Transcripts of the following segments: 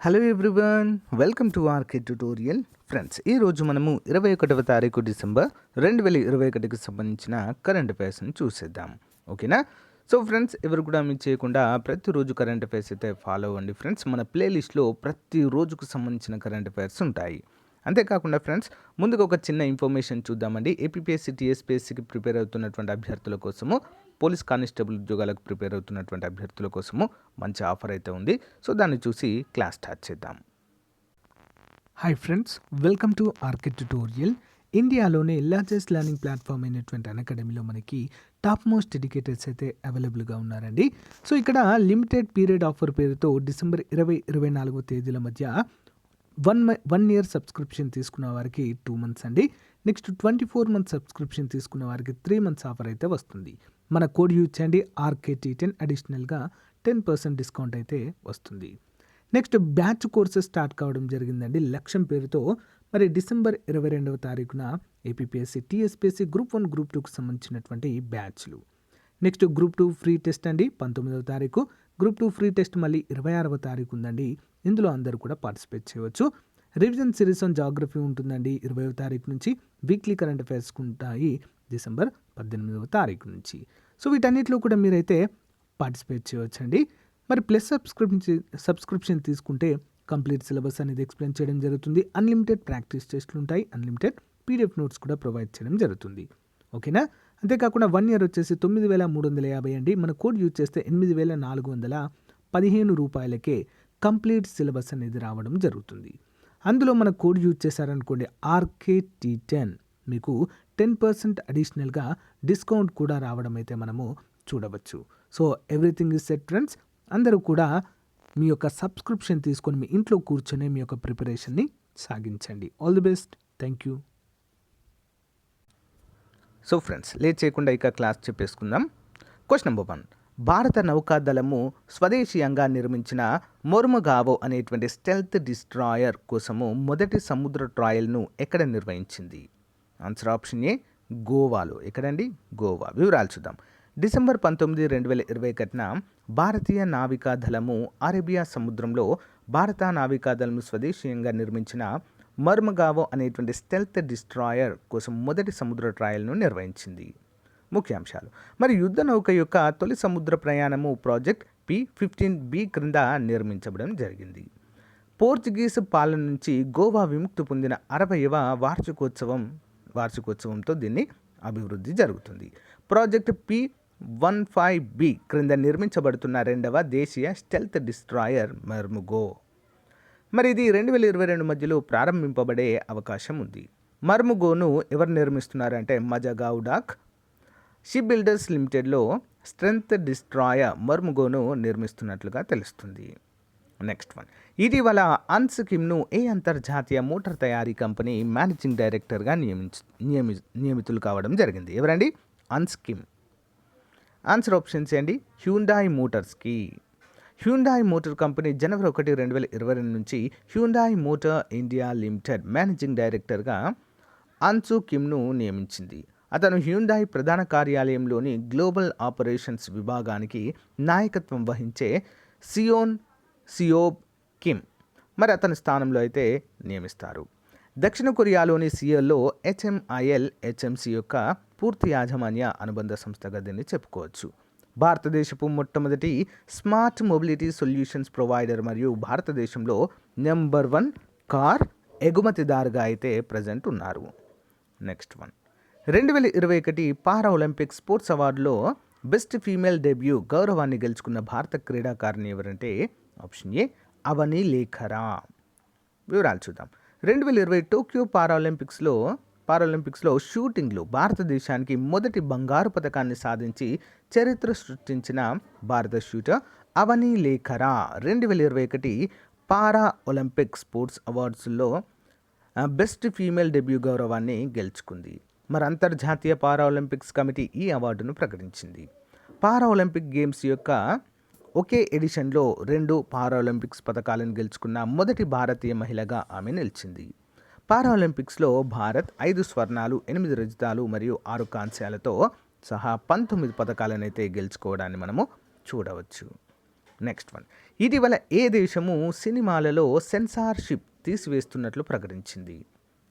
Hello everyone, welcome to RK tutorial. Friends, ఈరోజు మనము 21వ తారీఖు డిసెంబర్ 2021కి సంబంధించిన కరెంట్ అఫైర్స్ని చూసేద్దాం. ఓకేనా? సో ఫ్రెండ్స్, ఎవరు కూడా మిస్ చేయకుండా ప్రతిరోజు కరెంట్ అఫైర్స్ అయితే ఫాలో అవ్వండి. ఫ్రెండ్స్, మన ప్లేలిస్ట్లో ప్రతి రోజుకు సంబంధించిన కరెంట్ అఫైర్స్ ఉంటాయి. అంతేకాకుండా ఫ్రెండ్స్, ముందుగా ఒక చిన్న ఇన్ఫర్మేషన్ చూద్దామండి. ఏపీపీఎస్సీ టీఎస్పీఎస్సీకి ప్రిపేర్ అవుతున్నటువంటి అభ్యర్థుల కోసము, పోలీస్ కానిస్టేబుల్ ఉద్యోగాలకు ప్రిపేర్ అవుతున్నటువంటి అభ్యర్థుల కోసము మంచి ఆఫర్ అయితే ఉంది. సో దాన్ని చూసి క్లాస్ స్టార్ట్ చేద్దాం. Hi friends, welcome to RK tutorial. ఇండియాలోనే లార్జెస్ట్ లెర్నింగ్ ప్లాట్ఫామ్ అయినటువంటి అకాడమీలో మనకి టాప్ మోస్ట్ ఎడ్యుకేటర్స్ అయితే అవైలబుల్గా ఉన్నారండి. సో ఇక్కడ లిమిటెడ్ పీరియడ్ ఆఫర్ పేరుతో డిసెంబర్ 20-24 తేదీల మధ్య వన్ ఇయర్ సబ్స్క్రిప్షన్ తీసుకున్న వారికి 2 months అండి. నెక్స్ట్ 24 months సబ్స్క్రిప్షన్ తీసుకున్న వారికి 3 months ఆఫర్ అయితే వస్తుంది. మన కోడ్ యూజ్ చేయండి, RKT10, అడిషనల్గా 10% డిస్కౌంట్ అయితే వస్తుంది. నెక్స్ట్ బ్యాచ్ కోర్సెస్ స్టార్ట్ కావడం జరిగిందండి. లక్ష్యం పేరుతో మరి డిసెంబర్ 22వ తారీఖున ఏపీపీఎస్సీ టీఎస్పీఎస్సీ గ్రూప్ 1 గ్రూప్ 2కు సంబంధించినటువంటి బ్యాచ్లు. నెక్స్ట్ గ్రూప్ 2 ఫ్రీ టెస్ట్ అండి 19వ తారీఖు. గ్రూప్ 2 ఫ్రీ టెస్ట్ మళ్ళీ 26వ తారీఖు ఉందండి. ఇందులో అందరూ కూడా పార్టిసిపేట్ చేయవచ్చు. రివిజన్ సిరీస్ ఆన్ జాగ్రఫీ ఉంటుందండి 20వ తారీఖు నుంచి. వీక్లీ కరెంట్ అఫైర్స్ ఉంటాయి డిసెంబర్ 18వ తారీఖు నుంచి. సో వీటన్నిటిలో కూడా మీరైతే పార్టిసిపేట్ చేయవచ్చండి. మరి ప్లస్ సబ్స్క్రిప్షన్ తీసుకుంటే కంప్లీట్ సిలబస్ అనేది ఎక్స్ప్లెయిన్ చేయడం జరుగుతుంది. అన్లిమిటెడ్ ప్రాక్టీస్ టెస్ట్లు ఉంటాయి. అన్లిమిటెడ్ పీడిఎఫ్ నోట్స్ కూడా ప్రొవైడ్ చేయడం జరుగుతుంది. ఓకేనా? అంతేకాకుండా 1 year వచ్చేసి 9,350 అండి. మన కోడ్ యూజ్ చేస్తే 8,415 రూపాయలకే కంప్లీట్ సిలబస్ అనేది రావడం జరుగుతుంది. అందులో మన కోడ్ యూజ్ చేశారనుకోండి RKT10, మీకు 10% అడిషనల్గా డిస్కౌంట్ కూడా రావడం అయితే మనము చూడవచ్చు. So everything is set friends. అందరూ కూడా మీ యొక్క సబ్స్క్రిప్షన్ తీసుకొని మీ ఇంట్లో కూర్చొని మీ యొక్క ప్రిపరేషన్ని సాగించండి. All the best. Thank you. So friends, late చేయకుండా ఇక క్లాస్ చెప్పేసుకుందాం. Question number 1. భారత నౌకాదళము స్వదేశీయంగా నిర్మించిన మొర్ముగావో అనేటువంటి స్టెల్త్ డిస్ట్రాయర్ కోసము మొదటి సముద్ర ట్రయల్ను ఎక్కడ నిర్వహించింది? ఆన్సర్ ఆప్షన్ ఏ, గోవాలో. ఎక్కడండి? గోవా. వివరాలు చూద్దాం. డిసెంబర్ 19, 2021న భారతీయ నావికాదళము అరేబియా సముద్రంలో భారత నావికాదళము స్వదేశీయంగా నిర్మించిన మర్మగావో అనేటువంటి స్టెల్త్ డిస్ట్రాయర్ కోసం మొదటి సముద్ర ట్రయల్ను నిర్వహించింది. ముఖ్యాంశాలు. మరి యుద్ధ నౌక యొక్క తొలి సముద్ర ప్రయాణము ప్రాజెక్ట్ P-15B క్రింద నిర్మించబడం జరిగింది. పోర్చుగీస్ పాలన నుంచి గోవా విముక్తి పొందిన 60వ వార్షికోత్సవంతో దీన్ని అభివృద్ధి జరుగుతుంది. ప్రాజెక్ట్ P-15B క్రింద నిర్మించబడుతున్న 2వ దేశీయ స్టెల్త్ డిస్ట్రాయర్ మర్ముగో. మరి ఇది 2022 మధ్యలో ప్రారంభింపబడే అవకాశం ఉంది. మర్ముగోను ఎవరు నిర్మిస్తున్నారంటే మజగావ్ డాక్ షిప్ బిల్డర్స్ లిమిటెడ్లో స్ట్రెంత్ డిస్ట్రాయర్ మర్ముగోను నిర్మిస్తున్నట్లుగా తెలుస్తుంది. Next one. ఇటీవల అన్స్ కిమ్ను ఏ అంతర్జాతీయ మోటార్ తయారీ కంపెనీ మేనేజింగ్ డైరెక్టర్గా నియమితులు కావడం జరిగింది? ఎవరండి? అన్స్ కిమ్. ఆన్సర్ ఆప్షన్స్ ఏంటి? హ్యూండాయ్ మోటార్స్కి. హ్యూండాయ్ మోటార్ కంపెనీ జనవరి 1, 2022 నుంచి Hyundai motor India limited managing డైరెక్టర్గా అన్సు కిమ్ను నియమించింది. అతను హ్యూండాయ్ ప్రధాన కార్యాలయంలోని గ్లోబల్ ఆపరేషన్స్ విభాగానికి నాయకత్వం వహించే సియోబ్ కిమ్ మరి అతని స్థానంలో అయితే నియమిస్తారు. దక్షిణ కొరియాలోని సియోల్లో HMIL HMC యొక్క పూర్తి యాజమాన్య అనుబంధ సంస్థగా దీన్ని చెప్పుకోవచ్చు. భారతదేశపు మొట్టమొదటి స్మార్ట్ మొబిలిటీ సొల్యూషన్స్ ప్రొవైడర్ మరియు భారతదేశంలో నెంబర్ 1 కార్ ఎగుమతిదారుగా అయితే ప్రజెంట్ ఉన్నారు. Next one. 2021 para olympic sports అవార్డులో బెస్ట్ ఫీమేల్ డెబ్యూ గౌరవాన్ని గెలుచుకున్న భారత క్రీడాకారిణి ఎవరంటే ఆప్షన్ ఏ, అవని లేఖరా. వివరాలు చూద్దాం. 2020 టోక్యో పారాలింపిక్స్లో షూటింగ్లో భారతదేశానికి మొదటి బంగారు పథకాన్ని సాధించి చరిత్ర సృష్టించిన భారత shooter Avani Lekhara 2021 para olympic sports అవార్డ్స్లో బెస్ట్ ఫీమేల్ డెబ్యూ గౌరవాన్ని గెలుచుకుంది. మరి అంతర్జాతీయ పారా ఒలింపిక్స్ కమిటీ ఈ అవార్డును ప్రకటించింది. పారా ఒలింపిక్ గేమ్స్ యొక్క ఒకే ఎడిషన్లో 2 పారా ఒలింపిక్స్ పథకాలను గెలుచుకున్న మొదటి భారతీయ మహిళగా ఆమె నిలిచింది. పారా ఒలింపిక్స్లో భారత్ 5 స్వర్ణాలు, 8 రజతాలు మరియు 6 కాంస్యాలతో సహా 19 పథకాలను అయితే గెలుచుకోవడాన్ని మనము చూడవచ్చు. Next one. ఇటీవల ఏ దేశము సినిమాలలో సెన్సార్షిప్ తీసివేస్తున్నట్లు ప్రకటించింది?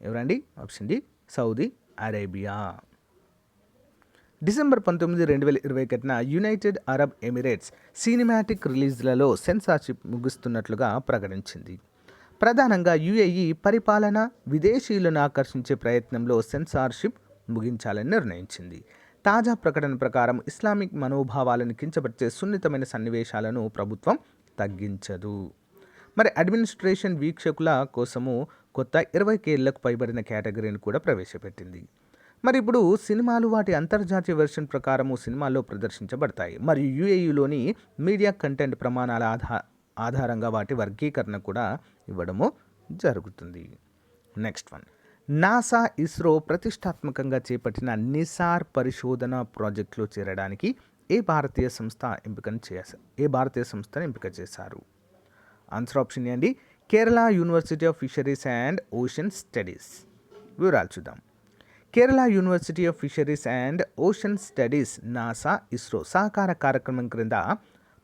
ఎవరండి? Option D Saudi Arabia. December 19, 2021న యునైటెడ్ అరబ్ ఎమిరేట్స్ సినిమాటిక్ రిలీజ్లలో సెన్సార్షిప్ ముగుస్తున్నట్లుగా ప్రకటించింది. ప్రధానంగా యుఏఈ పరిపాలన, విదేశీయులను ఆకర్షించే ప్రయత్నంలో సెన్సార్షిప్ ముగించాలని నిర్ణయించింది. తాజా ప్రకటన ప్రకారం ఇస్లామిక్ మనోభావాలను కించపరిచే సున్నితమైన సన్నివేశాలను ప్రభుత్వం తగ్గించదు. మరి అడ్మినిస్ట్రేషన్ వీక్షకుల కోసము కొత్త 20 ఏళ్లకు పైబడిన కేటగిరీని కూడా ప్రవేశపెట్టింది. మరి ఇప్పుడు సినిమాలు వాటి అంతర్జాతీయ వెర్షన్ ప్రకారము సినిమాల్లో ప్రదర్శించబడతాయి మరియు యుఏఈలోని మీడియా కంటెంట్ ప్రమాణాల ఆధారంగా వాటి వర్గీకరణ కూడా ఇవ్వడము జరుగుతుంది. నెక్స్ట్ వన్, నాసా ఇస్రో ప్రతిష్టాత్మకంగా చేపట్టిన నిసార్ పరిశోధన ప్రాజెక్టులో చేరడానికి ఏ భారతీయ సంస్థను ఎంపిక చేశారు? ఆన్సర్ ఆప్షన్ ఏ అండి Kerala university of fisheries and ocean studies. వివరాలు చూద్దాం. Kerala university of fisheries and ocean studies NASA ISRO సహకార కార్యక్రమం క్రింద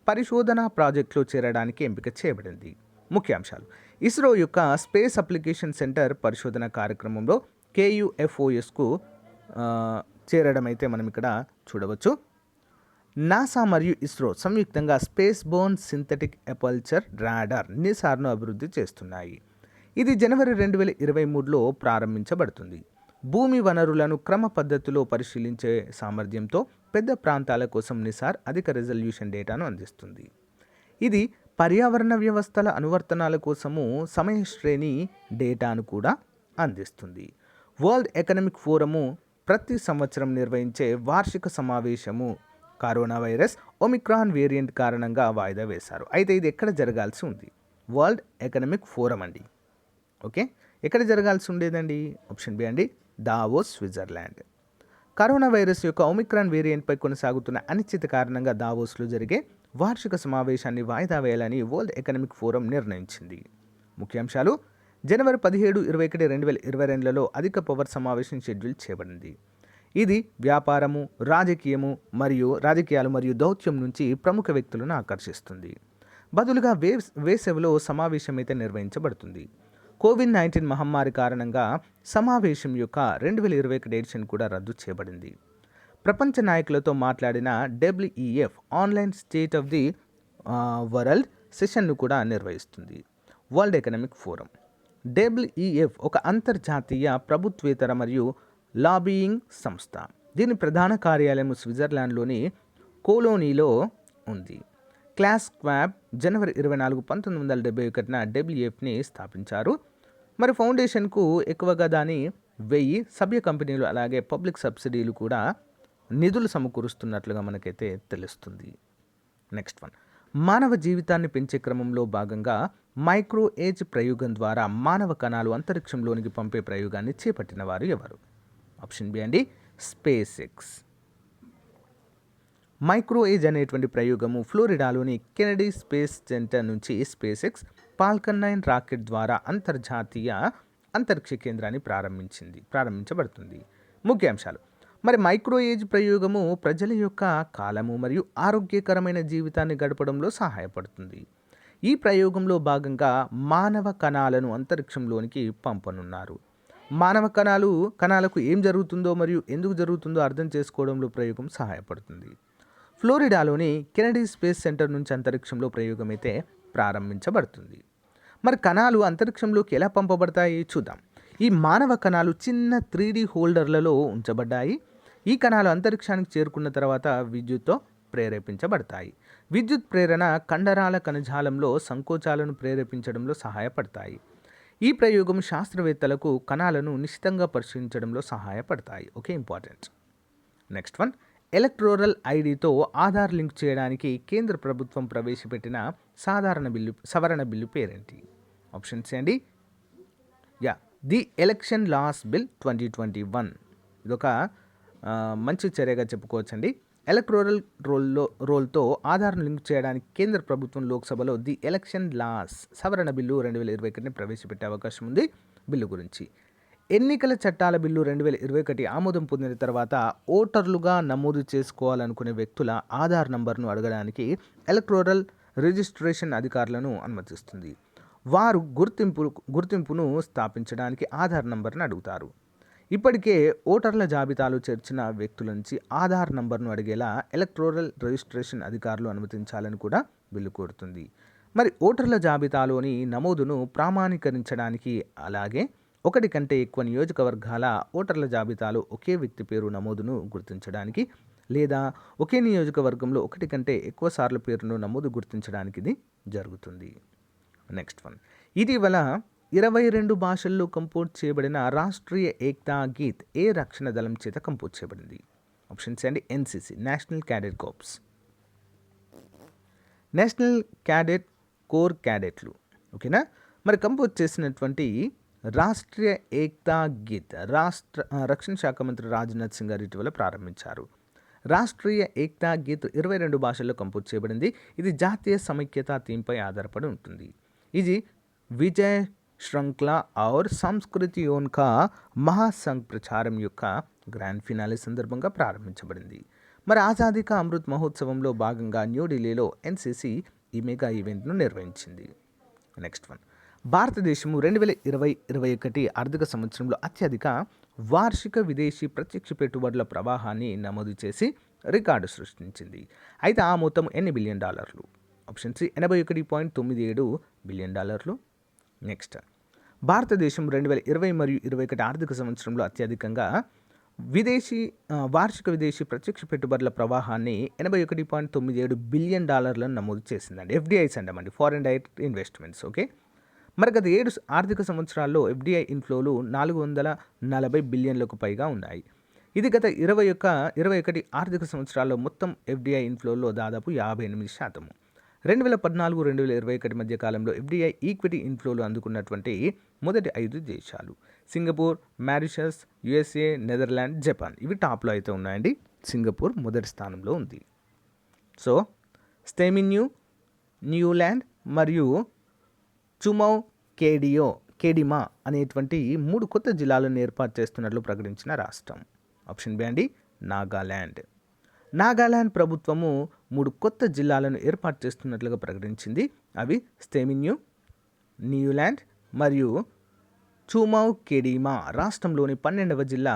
పరిశోధన ప్రాజెక్టులో చేరడానికి ఎంపిక చేయబడింది. ముఖ్యాంశాలు: ఇస్రో యొక్క స్పేస్ అప్లికేషన్ సెంటర్ పరిశోధన కార్యక్రమంలో KUFOSకు చేరడం అయితే మనం ఇక్కడ చూడవచ్చు. నాసా మరియు ఇస్రో సంయుక్తంగా space borne synthetic aperture radar నిసార్ను అభివృద్ధి చేస్తున్నాయి. ఇది జనవరి 2023లో ప్రారంభించబడుతుంది. భూమి వనరులను క్రమ పద్ధతిలో పరిశీలించే సామర్థ్యంతో పెద్ద ప్రాంతాల కోసం నిసార్ అధిక రెజల్యూషన్ డేటాను అందిస్తుంది. ఇది పర్యావరణ వ్యవస్థల అనువర్తనాల కోసము సమయ శ్రేణి డేటాను కూడా అందిస్తుంది. వరల్డ్ ఎకనామిక్ ఫోరము ప్రతి సంవత్సరం నిర్వహించే వార్షిక సమావేశము కరోనా వైరస్ ఒమిక్రాన్ వేరియంట్ కారణంగా వాయిదా వేశారు. అయితే ఇది ఎక్కడ జరగాల్సి ఉంది? వరల్డ్ ఎకనామిక్ ఫోరం అండి. ఓకే, ఎక్కడ జరగాల్సి ఉండేదండి? ఆప్షన్ బి అండి దావోస్, స్విట్జర్లాండ్. కరోనా వైరస్ యొక్క ఒమిక్రాన్ వేరియంట్పై కొనసాగుతున్న అనిశ్చిత కారణంగా దావోస్లో జరిగే వార్షిక సమావేశాన్ని వాయిదా వేయాలని వరల్డ్ ఎకనామిక్ ఫోరం నిర్ణయించింది. ముఖ్యాంశాలు: జనవరి 17, 21, 2022లలో అధిక పవర్ సమావేశం షెడ్యూల్ చేయబడింది. ఇది వ్యాపారము, రాజకీయాలు మరియు దౌత్యం నుంచి ప్రముఖ వ్యక్తులను ఆకర్షిస్తుంది. బదులుగా వేసవిలో సమావేశమైతే నిర్వహించబడుతుంది. కోవిడ్-19 మహమ్మారి కారణంగా సమావేశం యొక్క 2021 ఎడిషన్ కూడా రద్దు చేయబడింది. ప్రపంచ నాయకులతో మాట్లాడిన WEF online state of the world సెషన్ను కూడా నిర్వహిస్తుంది. వరల్డ్ ఎకనామిక్ ఫోరం WEF ఒక అంతర్జాతీయ ప్రభుత్వేతర మరియు లాబియింగ్ సంస్థ. దీని ప్రధాన కార్యాలయం స్విట్జర్లాండ్లోని కోలోనీలో ఉంది. క్లాస్ స్వాబ్ జనవరి 24, 1971న WEFని స్థాపించారు. మరి ఫౌండేషన్కు ఎక్కువగా దాని 1000 సభ్య కంపెనీలు అలాగే పబ్లిక్ సబ్సిడీలు కూడా నిధులు సమకూరుస్తున్నట్లుగా మనకైతే తెలుస్తుంది. నెక్స్ట్ వన్, మానవ జీవితాన్ని పెంచే క్రమంలో భాగంగా మైక్రో ఏజ్ ప్రయోగం ద్వారా మానవ కణాలు అంతరిక్షంలోనికి పంపే ప్రయోగాన్ని చేపట్టిన వారు ఎవరు? ఆప్షన్ బి అండి స్పేస్ ఎక్స్. మైక్రో ఏజ్ అనేటువంటి ప్రయోగము ఫ్లోరిడాలోని కెనడీ స్పేస్ సెంటర్ నుంచి స్పేస్ ఎక్స్ ఫాల్కన్ 9 రాకెట్ ద్వారా అంతర్జాతీయ అంతరిక్ష కేంద్రాన్ని ప్రారంభించబడుతుంది. ముఖ్యాంశాలు: మరి మైక్రో ఏజ్ ప్రయోగము ప్రజల యొక్క కాలము మరియు ఆరోగ్యకరమైన జీవితాన్ని గడపడంలో సహాయపడుతుంది. ఈ ప్రయోగంలో భాగంగా మానవ కణాలను అంతరిక్షంలోనికి పంపనున్నారు. మానవ కణాలకు ఏం జరుగుతుందో మరియు ఎందుకు జరుగుతుందో అర్థం చేసుకోవడంలో ప్రయోగం సహాయపడుతుంది. ఫ్లోరిడాలోని కెనడీ స్పేస్ సెంటర్ నుంచి అంతరిక్షంలో ప్రయోగం అయితే ప్రారంభించబడుతుంది. మరి కణాలు అంతరిక్షంలోకి ఎలా పంపబడతాయి చూద్దాం. ఈ మానవ కణాలు చిన్న 3D హోల్డర్లలో ఉంచబడ్డాయి. ఈ కణాలు అంతరిక్షానికి చేరుకున్న తర్వాత విద్యుత్తో ప్రేరేపించబడతాయి. విద్యుత్ ప్రేరణ కండరాల కణజాలంలో సంకోచాలను ప్రేరేపించడంలో సహాయపడతాయి. ఈ ప్రయోగం శాస్త్రవేత్తలకు కణాలను నిశితంగా పరిశీలించడంలో సహాయపడతాయి. Okay, important. Next one, electoral ఐడితో ఆధార్ లింక్ చేయడానికి కేంద్ర ప్రభుత్వం ప్రవేశపెట్టిన సవరణ బిల్లు పేరేంటి? ఆప్షన్స్ అండి ది ఎలక్షన్ లాస్ బిల్ 2021. ఇదొక మంచి చర్యగా చెప్పుకోవచ్చండి. ఎలక్టోరల్ రోల్తో ఆధార్ను లింక్ చేయడానికి కేంద్ర ప్రభుత్వం లోక్సభలో ది ఎలక్షన్ లాస్ సవరణ బిల్లు 2021ని ప్రవేశపెట్టే అవకాశం ఉంది. బిల్లు గురించి: ఎన్నికల చట్టాల బిల్లు 2021 ఆమోదం పొందిన తర్వాత ఓటర్లుగా నమోదు చేసుకోవాలనుకునే వ్యక్తుల ఆధార్ నంబర్ను అడగడానికి ఎలక్టోరల్ రిజిస్ట్రేషన్ అధికారులను అనుమతిస్తుంది. వారు గుర్తింపును స్థాపించడానికి ఆధార్ నంబర్ను అడుగుతారు. ఇప్పటికే ఓటర్ల జాబితాలో చేర్చిన వ్యక్తుల నుంచి ఆధార్ నంబర్ను అడిగేలా ఎలక్టోరల్ రిజిస్ట్రేషన్ అధికారులు అనుమతించాలని కూడా బిల్లు కోరుతుంది. మరి ఓటర్ల జాబితాలోని నమోదును ప్రామాణీకరించడానికి, అలాగే ఒకటి కంటే ఎక్కువ నియోజకవర్గాల ఓటర్ల జాబితాలో ఒకే వ్యక్తి పేరు నమోదును గుర్తించడానికి, లేదా ఒకే నియోజకవర్గంలో ఒకటి కంటే ఎక్కువ సార్లు పేరును నమోదు గుర్తించడానికి ఇది జరుగుతుంది. నెక్స్ట్ వన్, ఇటీవల 22 భాషల్లో కంపోజ్ చేయబడిన రాష్ట్రీయ ఏక్తా గీత్ ఏ రక్షణ దళం చేత కంపోజ్ చేయబడింది? ఆప్షన్స్ అండి. NCC, national cadet corps. National cadet corps cadets. ఓకేనా. మరి కంపోజ్ చేసినటువంటి రాష్ట్రీయ ఏక్తా గీత్ రక్షణ శాఖ మంత్రి రాజ్నాథ్ సింగ్ గారు ఇటీవల ప్రారంభించారు. రాష్ట్రీయ ఏక్తా గీత్ 22 భాషల్లో కంపోజ్ చేయబడింది. ఇది జాతీయ సమైక్యతా థీమ్పై ఆధారపడి ఉంటుంది. ఇది విజయ్ శ్రంఖ్లా ఔర్ సంస్కృతి యోన్కా మహాసంఘ్ ప్రచారం యొక్క గ్రాండ్ ఫినాలే సందర్భంగా ప్రారంభించబడింది. మరి ఆజాదీ కా అమృత్ మహోత్సవంలో భాగంగా న్యూఢిల్లీలో ఎన్సిసి ఈ మెగా ఈవెంట్ను నిర్వహించింది. నెక్స్ట్ వన్, భారతదేశము 2020-21 ఆర్థిక సంవత్సరంలో అత్యధిక వార్షిక విదేశీ ప్రత్యక్ష పెట్టుబడుల ప్రవాహాన్ని నమోదు చేసి రికార్డు సృష్టించింది. అయితే ఆ మొత్తం ఎన్ని బిలియన్ డాలర్లు? Option C, $81.97 billion. నెక్స్ట్, భారతదేశం 2020 మరియు 2021 ఆర్థిక సంవత్సరంలో అత్యధికంగా వార్షిక విదేశీ ప్రత్యక్ష పెట్టుబడుల ప్రవాహాన్ని $81.97 బిలియన్ నమోదు చేసిందండి. ఎఫ్డిఐస్ అంటామండి, ఫారెన్ డైరెక్ట్ ఇన్వెస్ట్మెంట్స్. ఓకే. మరి గత 7 ఆర్థిక సంవత్సరాల్లో ఎఫ్డిఐ ఇన్ఫ్లోలు 440 బిలియన్లకు పైగా ఉన్నాయి. ఇది గత 21 ఆర్థిక సంవత్సరాల్లో మొత్తం ఎఫ్డిఐ ఇన్ఫ్లోలో దాదాపు 58%. 2014-2021 మధ్య కాలంలో ఎఫ్డిఐ ఈక్విటీ ఇన్ఫ్లోలు అందుకున్నటువంటి మొదటి 5 దేశాలు Singapore, Mauritius, USA, Netherland, Japan. ఇవి టాప్లో అయితే ఉన్నాయండి. సింగపూర్ మొదటి స్థానంలో ఉంది. సో స్టెమిన్యూ, న్యూలాండ్ మరియు చుమౌ కేడిమా అనేటువంటి 3 కొత్త జిల్లాలను ఏర్పాటు చేస్తున్నట్లు ప్రకటించిన రాష్ట్రం. ఆప్షన్ బి అండి, నాగాల్యాండ్. నాగాల్యాండ్ ప్రభుత్వము 3 కొత్త జిల్లాలను ఏర్పాటు చేస్తున్నట్లుగా ప్రకటించింది. అవి స్టెమిన్యూ, న్యూలాండ్ మరియు చుమౌ కేడిమా. రాష్ట్రంలోని 12వ జిల్లా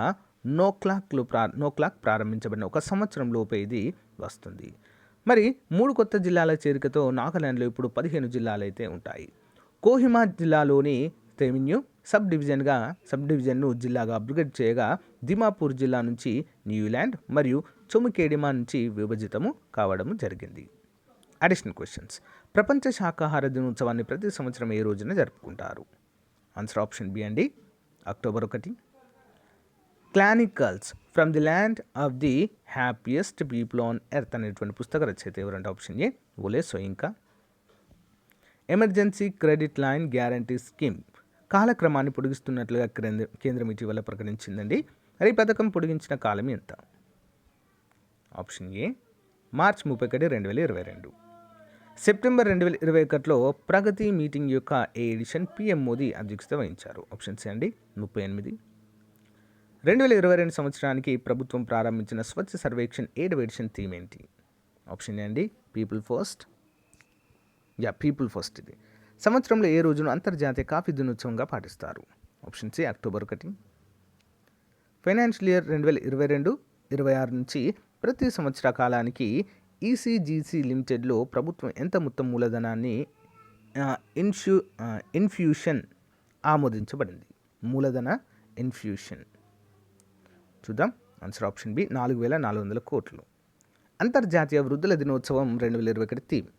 నోక్లాక్ ప్రారంభించబడిన 1 సంవత్సరం లోపే ఇది వస్తుంది. మరి 3 కొత్త జిల్లాల చేరికతో నాగాల్యాండ్లో ఇప్పుడు 15 జిల్లాలు అయితే ఉంటాయి. కోహిమా జిల్లాలోని స్టెమిన్యూ సబ్ డివిజన్ను జిల్లాగా అప్గ్రేడ్ చేయగా, దిమాపూర్ జిల్లా నుంచి న్యూలాండ్ మరియు చొముకేడిమా నుంచి విభజితము కావడం జరిగింది. Additional questions. ప్రపంచ శాకాహార దినోత్సవాన్ని ప్రతి సంవత్సరం ఏ రోజున జరుపుకుంటారు? ఆన్సర్ ఆప్షన్ బి అండి, October 1. Chronicles from the land of the happiest people on earth అనేటువంటి పుస్తక రచయిత ఎవరంటే option A, Wole Soyinka. Emergency credit line guarantee scheme కాలక్రమాన్ని పొడిగిస్తున్నట్లుగా కేంద్రం ఇటీవల ప్రకటించిందండి. ఈ పథకం పొడిగించిన కాలం ఎంత? Option A, March 31, 2022. సెప్టెంబర్ 2021లో ప్రగతి మీటింగ్ యొక్క ఏ ఎడిషన్ పిఎం మోదీ అధ్యక్షత వహించారు? ఆప్షన్ సి అండి, 38. 2022 సంవత్సరానికి ప్రభుత్వం ప్రారంభించిన స్వచ్ఛ సర్వేక్షణ్ 7వ ఎడిషన్ థీమ్ ఏంటి? ఆప్షన్ ఏ అండి, పీపుల్ ఫస్ట్. People first. ఇది సంవత్సరంలో ఏ రోజును అంతర్జాతీయ కాఫీ దినోత్సవంగా పాటిస్తారు? Option C, October 1. Financial year 2022-26 నుంచి ప్రతి సంవత్సర కాలానికి ఈసీజీసీ లిమిటెడ్లో ప్రభుత్వం ఎంత మొత్తం మూలధనాన్ని ఇన్ఫ్యూషన్ ఆమోదించబడింది? మూలధన ఇన్ఫ్యూషన్. చూద్దాం. ఆన్సర్ ఆప్షన్ బి, 4,400 కోట్లు. అంతర్జాతీయ వృద్ధుల దినోత్సవం 2021 థీమ్?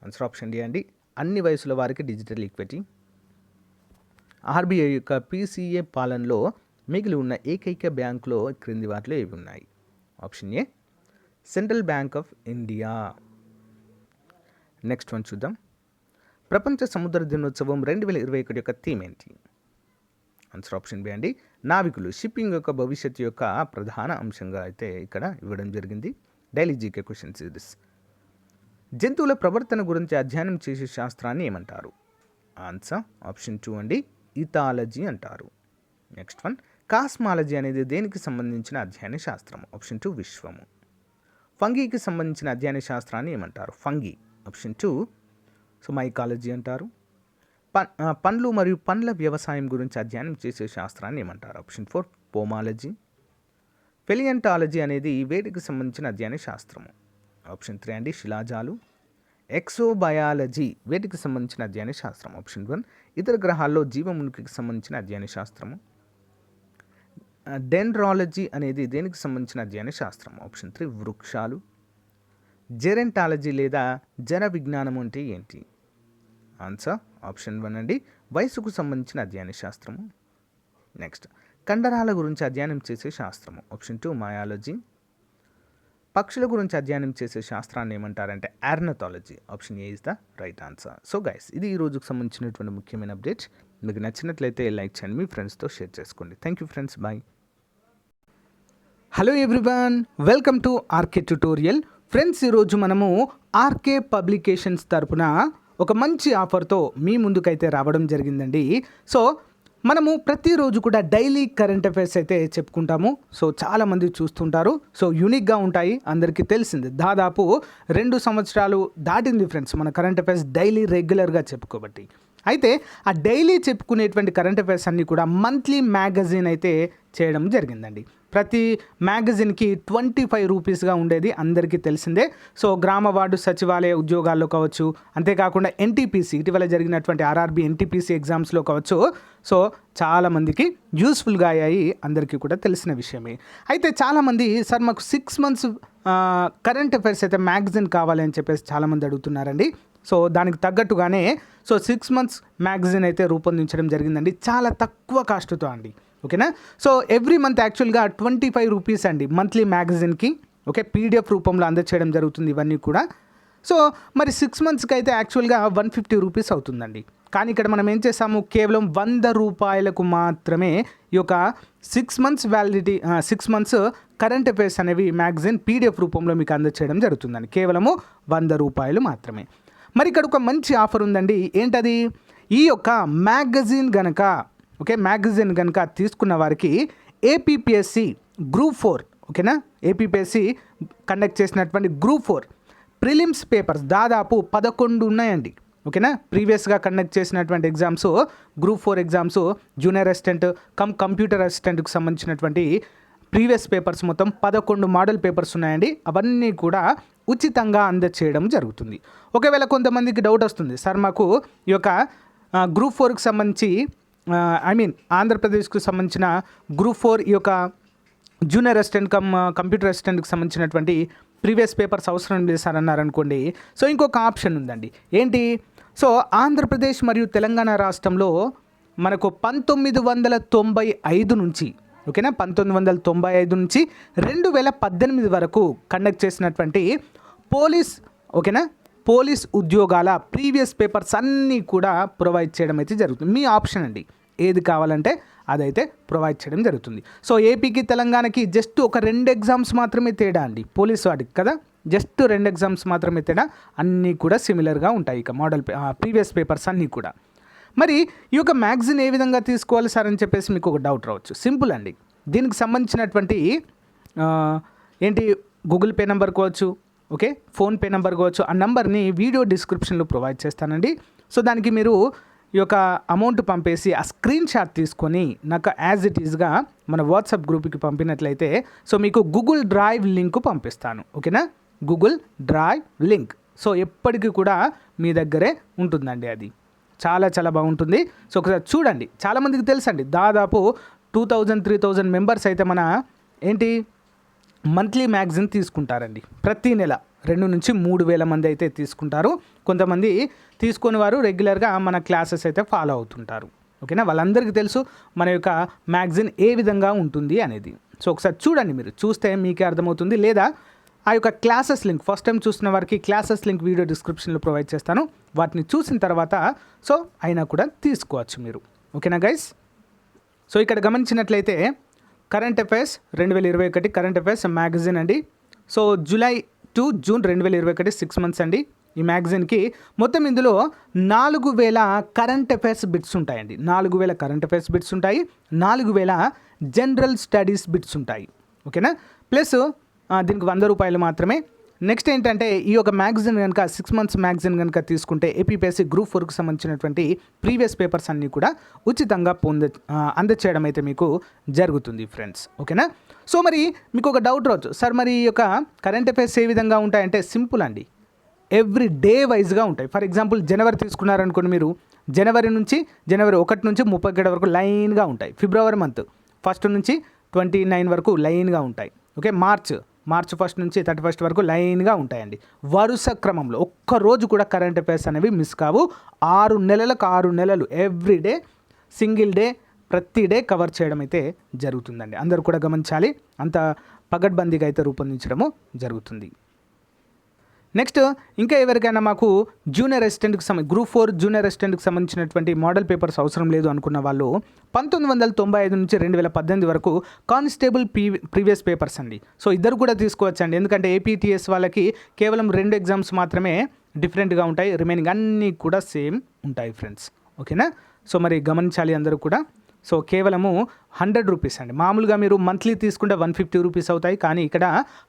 ఆన్సర్ ఆప్షన్ డి అండి, అన్ని వయసుల వారికి డిజిటల్ ఈక్విటీ. ఆర్బీఐ యొక్క పీసీఏ పాలనలో మిగిలి ఉన్న ఏకైక బ్యాంకులో క్రింది వాటిలో ఏవి ఉన్నాయి? Option A, central bank of India. Next one చూద్దాం. ప్రపంచ సముద్ర దినోత్సవం 2021 యొక్క థీమ్ ఏంటి? ఆన్సర్ ఆప్షన్ బి అండి, నావికులు. షిప్పింగ్ యొక్క భవిష్యత్తు యొక్క ప్రధాన అంశంగా అయితే ఇక్కడ ఇవ్వడం జరిగింది. డైలీ జీకే క్వశ్చన్స్ ఇది. జంతువుల ప్రవర్తన గురించి అధ్యయనం చేసే శాస్త్రాన్ని ఏమంటారు? ఆన్సర్ ఆప్షన్ 2 అండి, ఇథాలజీ అంటారు. నెక్స్ట్ వన్, కాస్మాలజీ అనేది దేనికి సంబంధించిన అధ్యయన శాస్త్రం? ఆప్షన్ 2, విశ్వము. ఫంగీకి సంబంధించిన అధ్యయన శాస్త్రాన్ని ఏమంటారు? ఫంగీ. ఆప్షన్ 2 సో మైకాలజీ అంటారు. పండ్లు మరియు పండ్ల వ్యవసాయం గురించి అధ్యయనం చేసే శాస్త్రాన్ని ఏమంటారు? Option 4 pomology. పెలియంటాలజీ అనేది వేటికి సంబంధించిన అధ్యయన శాస్త్రము? ఆప్షన్ 3 అండి శిలాజాలు. ఎక్సోబయాలజీ వేటికి సంబంధించిన అధ్యయన శాస్త్రం? ఆప్షన్ 1 ఇతర గ్రహాల్లో జీవం ఉనికికి సంబంధించిన అధ్యయన శాస్త్రము. డెండ్రాలజీ అనేది దేనికి సంబంధించిన అధ్యయన శాస్త్రం? ఆప్షన్ 3 వృక్షాలు. జెరెంటాలజీ లేదా జన విజ్ఞానం అంటే ఏంటి? ఆన్సర్ ఆప్షన్ 1 అండి వయసుకు సంబంధించిన అధ్యయన శాస్త్రము. నెక్స్ట్ కండరాల గురించి అధ్యయనం చేసే శాస్త్రము. Option 2 myology. పక్షుల గురించి అధ్యయనం చేసే శాస్త్రాన్ని ఏమంటారంటే ornithology. Option A is the right answer. So guys ఇది ఈ రోజుకు సంబంధించినటువంటి ముఖ్యమైన అప్డేట్స్. మీకు నచ్చినట్లయితే లైక్ చేయండి, మీ ఫ్రెండ్స్తో షేర్ చేసుకోండి. Thank you friends, bye. Hello everyone, welcome to RK tutorial. Friends ఈరోజు మనము ఆర్కే పబ్లికేషన్స్ తరపున ఒక మంచి ఆఫర్తో మీ ముందుకైతే రావడం జరిగిందండి. సో మనము ప్రతిరోజు కూడా డైలీ కరెంట్ అఫైర్స్ అయితే చెప్పుకుంటాము. సో చాలామంది చూస్తుంటారు. సో యూనిక్గా ఉంటాయి, అందరికీ తెలిసింది. దాదాపు 2 సంవత్సరాలు దాటింది ఫ్రెండ్స్ మన కరెంట్ అఫైర్స్ డైలీ రెగ్యులర్గా చెప్పుకోబట్టి. అయితే ఆ డైలీ చెప్పుకునేటువంటి కరెంట్ అఫైర్స్ అన్నీ కూడా మంత్లీ మ్యాగజైన్ అయితే చేయడం జరిగిందండి. ప్రతి మ్యాగజైన్కి 25 రూపీస్గా ఉండేది, అందరికీ తెలిసిందే. సో గ్రామ వార్డు సచివాలయ ఉద్యోగాల్లో కావచ్చు, అంతేకాకుండా ఎన్టీపీసీ ఇటీవల జరిగినటువంటి ఆర్ఆర్బీ ఎన్టీపీసీ ఎగ్జామ్స్లో కావచ్చు. సో చాలామందికి యూస్ఫుల్గా అయ్యాయి, అందరికీ కూడా తెలిసిన విషయమే. అయితే చాలామంది సార్ మాకు 6 months కరెంట్ అఫైర్స్ అయితే మ్యాగజైన్ కావాలి అని చెప్పేసి చాలామంది అడుగుతున్నారండి. సో దానికి తగ్గట్టుగానే 6 months మ్యాగజైన్ అయితే రూపొందించడం జరిగిందండి, చాలా తక్కువ కాస్ట్తో అండి. ఓకేనా. సో ఎవ్రీ మంత్ యాక్చువల్గా 25 రూపీస్ అండి మంత్లీ మ్యాగజైన్కి. ఓకే, పీడిఎఫ్ రూపంలో అందచేయడం జరుగుతుంది ఇవన్నీ కూడా. సో మరి 6 monthsకి అయితే యాక్చువల్గా 150 రూపీస్ అవుతుందండి. కానీ ఇక్కడ మనం ఏం చేసాము, కేవలం 100 రూపాయలకు మాత్రమే ఈ యొక్క 6 months validity 6 months current affairs అనేవి మ్యాగజైన్ పీడిఎఫ్ రూపంలో మీకు అందచేయడం జరుగుతుందండి. కేవలము 100 రూపాయలు మాత్రమే. మరి ఇక్కడ ఒక మంచి ఆఫర్ ఉందండి. ఏంటది? ఈ యొక్క మ్యాగజైన్ గనక తీసుకున్న వారికి ఏపీపీఎస్సి గ్రూప్ 4, ఓకేనా, ఏపీపీఎస్సి కండక్ట్ చేసినటువంటి గ్రూప్ 4 ప్రిలిమ్స్ పేపర్స్ దాదాపు 11 ఉన్నాయండి. ఓకేనా, ప్రీవియస్గా కండక్ట్ చేసినటువంటి exams, group 4 exams, junior assistant computer అసిస్టెంట్కి సంబంధించినటువంటి ప్రీవియస్ పేపర్స్ మొత్తం 11 మోడల్ పేపర్స్ ఉన్నాయండి. అవన్నీ కూడా ఉచితంగా అందచేయడం జరుగుతుంది. ఒకవేళ కొంతమందికి డౌట్ వస్తుంది, సార్ మాకు ఈ యొక్క గ్రూప్ 4కి సంబంధించి ఆంధ్రప్రదేశ్కు సంబంధించిన గ్రూప్ 4 ఈ యొక్క జూనియర్ అసిస్టెంట్ కంప్యూటర్ అసిస్టెంట్కి సంబంధించినటువంటి ప్రీవియస్ పేపర్స్ అవసరం లేదు సార్ అన్నారనుకోండి. సో ఇంకొక ఆప్షన్ ఉందండి. ఏంటి? సో ఆంధ్రప్రదేశ్ మరియు తెలంగాణ రాష్ట్రంలో మనకు 1995 నుంచి, ఓకేనా, 1995 నుంచి 2018 వరకు కండక్ట్ చేసినటువంటి పోలీస్ ఉద్యోగాల ప్రీవియస్ పేపర్స్ అన్నీ కూడా ప్రొవైడ్ చేయడం అయితే జరుగుతుంది. మీ ఆప్షన్ అండి, ఏది కావాలంటే అదైతే ప్రొవైడ్ చేయడం జరుగుతుంది. సో ఏపీకి తెలంగాణకి జస్ట్ ఒక 2 ఎగ్జామ్స్ మాత్రమే తేడా అండి, పోలీస్ వాటికి కదా, జస్ట్ 2 ఎగ్జామ్స్ మాత్రమే తేడా. అన్నీ కూడా సిమిలర్గా ఉంటాయి ఇక మోడల్ ప్రీవియస్ పేపర్స్ అన్నీ కూడా. మరి ఈ యొక్క మ్యాగజైన్ ఏ విధంగా తీసుకోవాలి సార్ అని చెప్పేసి మీకు ఒక డౌట్ రావచ్చు. సింపుల్ అండి, దీనికి సంబంధించినటువంటి ఏంటి గూగుల్ పే నెంబర్ కావచ్చు, ఓకే, ఫోన్పే నెంబర్ కావచ్చు, ఆ నెంబర్ని వీడియో డిస్క్రిప్షన్లో ప్రొవైడ్ చేస్తానండి. సో దానికి మీరు ఈ యొక్క అమౌంట్ పంపేసి ఆ స్క్రీన్ షాట్ తీసుకొని నాకు యాజ్ ఇట్ ఈజ్గా మన వాట్సాప్ గ్రూప్కి పంపినట్లయితే సో మీకు గూగుల్ డ్రైవ్ లింక్ పంపిస్తాను. ఓకేనా, గూగుల్ డ్రైవ్ లింక్. సో ఎప్పటికీ కూడా మీ దగ్గరే ఉంటుందండి, అది చాలా చాలా బాగుంటుంది. సో ఒకసారి చూడండి. చాలామందికి తెలుసండి, దాదాపు 2000-3000 మెంబర్స్ అయితే మన మంత్లీ మ్యాగజైన్ తీసుకుంటారండి. ప్రతి నెల 2 నుంచి 3,000 మంది అయితే తీసుకుంటారు. కొంతమంది తీసుకుని వారు రెగ్యులర్గా మన క్లాసెస్ అయితే ఫాలో అవుతుంటారు. ఓకేనా, వాళ్ళందరికీ తెలుసు మన యొక్క మ్యాగజైన్ ఏ విధంగా ఉంటుంది అనేది. సో ఒకసారి చూడండి, మీరు చూస్తే మీకే అర్థమవుతుంది. లేదా ఆ యొక్క క్లాసెస్ లింక్ ఫస్ట్ టైం చూసిన వారికి క్లాసెస్ లింక్ వీడియో డిస్క్రిప్షన్లో ప్రొవైడ్ చేస్తాను. వాటిని చూసిన తర్వాత సో అయినా కూడా తీసుకోవచ్చు మీరు. ఓకేనా గైస్. సో ఇక్కడ గమనించినట్లయితే current affairs 2021 current affairs magazine అండి. So July to June 2021 6 months అండి. ఈ మ్యాగజైన్కి మొత్తం ఇందులో 4,000 కరెంట్ అఫైర్స్ బిట్స్ ఉంటాయండి. 4,000 కరెంట్ అఫైర్స్ బిట్స్ ఉంటాయి, 4,000 జనరల్ స్టడీస్ బిట్స్ ఉంటాయి. ఓకేనా, ప్లస్ దీనికి 100 రూపాయలు మాత్రమే. నెక్స్ట్ ఏంటంటే ఈ యొక్క మ్యాగజైన్ కనుక 6 మంత్స్ మ్యాగజైన్ కనుక తీసుకుంటే ఏపీపీఎస్సీ గ్రూప్ 4కి సంబంధించినటువంటి ప్రీవియస్ పేపర్స్ అన్నీ కూడా ఉచితంగా అందచేయడం అయితే మీకు జరుగుతుంది ఫ్రెండ్స్. ఓకేనా. సో మరి మీకు ఒక డౌట్ రావచ్చు, సార్ మరి ఈ యొక్క కరెంట్ అఫైర్స్ ఏ విధంగా ఉంటాయంటే సింపుల్ అండి, ఎవ్రీ డే వైజ్గా ఉంటాయి. ఫర్ ఎగ్జాంపుల్ జనవరి తీసుకున్నారనుకోండి, మీరు జనవరి 1 నుంచి 31 వరకు లైన్గా ఉంటాయి. ఫిబ్రవరి మంత్ 1 నుంచి 29 వరకు లైన్గా ఉంటాయి. ఓకే. మార్చ్ 1 నుంచి 31 వరకు లైన్గా ఉంటాయండి. వరుస క్రమంలో ఒక్కరోజు కూడా కరెంట్ అఫైర్స్ అనేవి మిస్ కావు. 6 నెలలకు 6 నెలలు ఎవ్రీ డే, సింగిల్ డే, ప్రతి డే కవర్ చేయడం అయితే జరుగుతుందండి. అందరూ కూడా గమనించాలి. అంత పగడ్బందీగా అయితే రూపొందించడము జరుగుతుంది. నెక్స్ట్ ఇంకా ఎవరికైనా మాకు జూనియర్ అసిస్టెంట్కి గ్రూప్ 4 జూనియర్ అసిస్టెంట్కి సంబంధించినటువంటి మోడల్ పేపర్స్ అవసరం లేదు అనుకున్న వాళ్ళు 1995 నుంచి 2018 వరకు కానిస్టేబుల్ ప్రీవియస్ పేపర్స్ అండి. సో ఇద్దరు కూడా తీసుకోవచ్చండి, ఎందుకంటే ఏపీటీఎస్ వాళ్ళకి కేవలం 2 ఎగ్జామ్స్ మాత్రమే డిఫరెంట్గా ఉంటాయి, రిమైనింగ్ అన్నీ కూడా సేమ్ ఉంటాయి ఫ్రెండ్స్. ఓకేనా. సో మరి గమనించాలి అందరూ కూడా. సో కేవలము 100 రూపీస్ అండి. మామూలుగా మీరు మంత్లీ తీసుకుంటే 150 రూపీస్ అవుతాయి, కానీ ఇక్కడ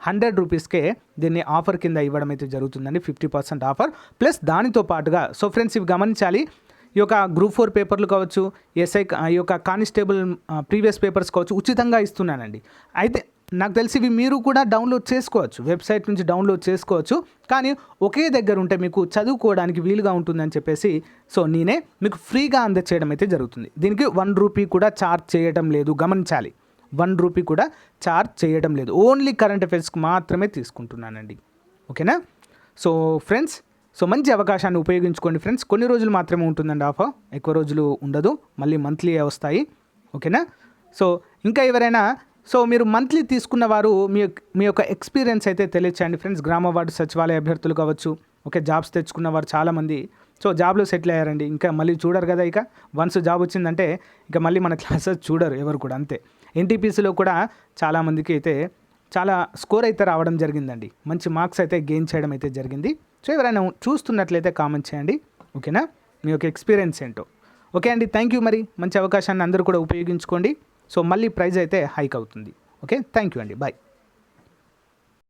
100 రూపీస్కే దీన్ని ఆఫర్ కింద ఇవ్వడం అయితే జరుగుతుందండి. 50% ఆఫర్ ప్లస్ దానితో పాటుగా. సో ఫ్రెండ్స్ ఇవి గమనించాలి, ఈ యొక్క గ్రూప్ 4 పేపర్లు కావచ్చు, ఎస్ఐ ఈ యొక్క కానిస్టేబుల్ ప్రీవియస్ పేపర్స్ కావచ్చు ఉచితంగా ఇస్తున్నానండి. అయితే నాకు తెలిసి ఇవి మీరు కూడా డౌన్లోడ్ చేసుకోవచ్చు, వెబ్సైట్ నుంచి డౌన్లోడ్ చేసుకోవచ్చు, కానీ ఒకే దగ్గర ఉంటే మీకు చదువుకోవడానికి వీలుగా ఉంటుందని చెప్పేసి సో నేనే మీకు ఫ్రీగా అందచేయడం అయితే జరుగుతుంది. దీనికి 1 రూపీ కూడా ఛార్జ్ చేయడం లేదు, గమనించాలి. 1 రూపీ కూడా ఛార్జ్ చేయడం లేదు, ఓన్లీ కరెంట్ అఫైర్స్కి మాత్రమే తీసుకుంటున్నానండి. ఓకేనా. సో ఫ్రెండ్స్, సో మంచి అవకాశాన్ని ఉపయోగించుకోండి ఫ్రెండ్స్. కొన్ని రోజులు మాత్రమే ఉంటుందండి ఆఫర్, ఎక్కువ రోజులు ఉండదు, మళ్ళీ మంత్లీ వస్తాయి. ఓకేనా. సో ఇంకా ఎవరైనా సో మీరు మంత్లీ తీసుకున్న వారు మీ యొక్క ఎక్స్పీరియన్స్ అయితే తెలియచేయండి ఫ్రెండ్స్. గ్రామ వార్డు సచివాలయ అభ్యర్థులు కావచ్చు, ఓకే, జాబ్స్ తెచ్చుకున్న వారు చాలామంది సో జాబ్లో సెటిల్ అయ్యారండి. ఇంకా మళ్ళీ చూడరు కదా, ఇక వన్స్ జాబ్ వచ్చిందంటే ఇక మళ్ళీ మన క్లాసెస్ చూడరు ఎవరు కూడా, అంతే. ఎన్టీపీసీలో కూడా చాలామందికి అయితే చాలా స్కోర్ అయితే రావడం జరిగిందండి, మంచి మార్క్స్ అయితే గెయిన్ చేయడం అయితే జరిగింది. సో ఎవరైనా చూస్తున్నట్లయితే కామెంట్ చేయండి. ఓకేనా, మీ యొక్క ఎక్స్పీరియన్స్ ఏంటో. ఓకే అండి, థ్యాంక్ యూ. మరి మంచి అవకాశాన్ని అందరూ కూడా ఉపయోగించుకోండి. సో మళ్ళీ ప్రైజ్ అయితే హైక్ అవుతుంది. ఓకే, థ్యాంక్ యూ అండి, బాయ్.